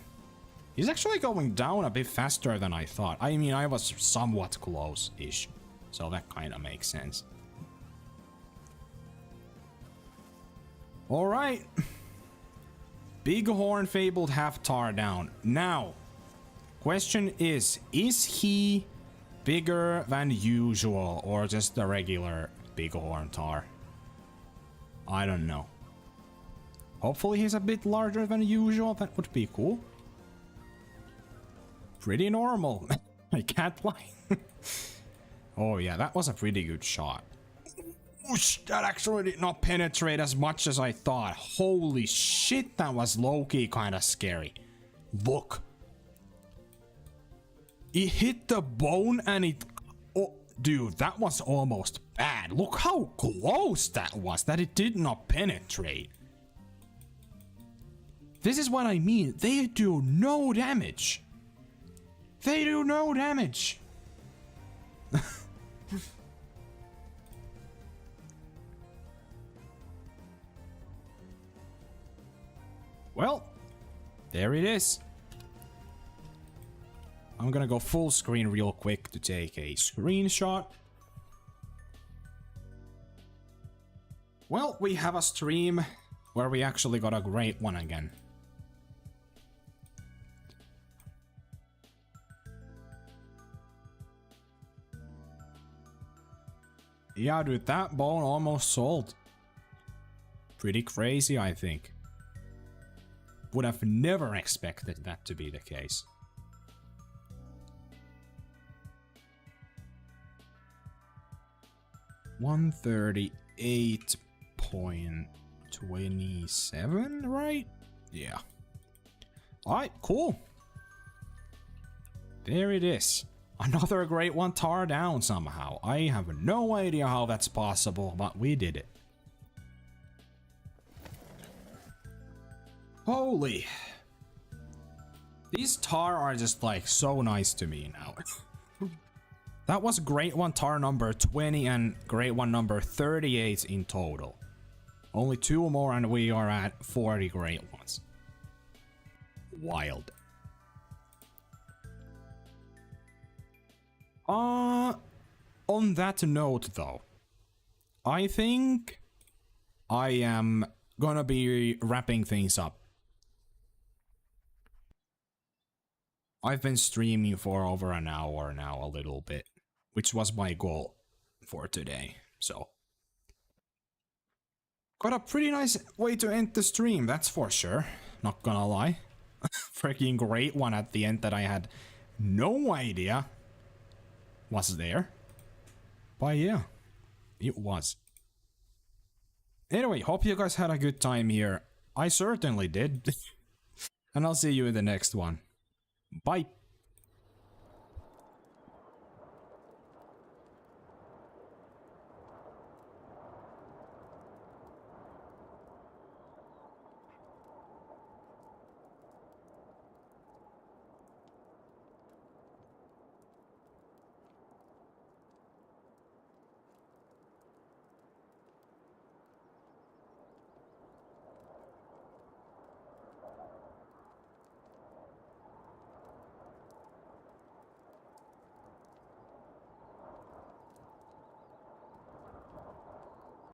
He's actually going down a bit faster than I thought. I mean, I was somewhat close-ish, so that kind of makes sense. All right. Bighorn Fabled half Tahr down. Now, question is he bigger than usual or just a regular Bighorn Tahr? I don't know. Hopefully he's a bit larger than usual. That would be cool. Pretty normal. I can't lie. Oh yeah, that was a pretty good shot. Whoosh, that actually did not penetrate as much as I thought. Holy shit, that was low-key kind of scary. Look. It hit the bone and it... Oh, dude, that was almost bad. Look how close that was, that it did not penetrate. This is what I mean. They do no damage. They do no damage. Well, there it is. I'm gonna go full screen real quick to take a screenshot. Well, we have a stream where we actually got a great one again. Yeah, dude, that bone almost sold. Pretty crazy, I think. Would have never expected that to be the case. $138.27, right? Yeah. Alright, cool. There it is. Another Great One Tahr down somehow. I have no idea how that's possible, but we did it. Holy. These Tahr are just like so nice to me now. That was Great One Tahr number 20 and Great One number 38 in total. Only 2 more and we are at 40 Great Ones. Wild. On that note though, I think I am gonna be wrapping things up. I've been streaming for over an hour now, a little bit, which was my goal for today, so. Got a pretty nice way to end the stream, that's for sure, not gonna lie. Freaking great one at the end that I had no idea was there. But yeah, it was. Anyway, hope you guys had a good time here. I certainly did. And I'll see you in the next one. Bye.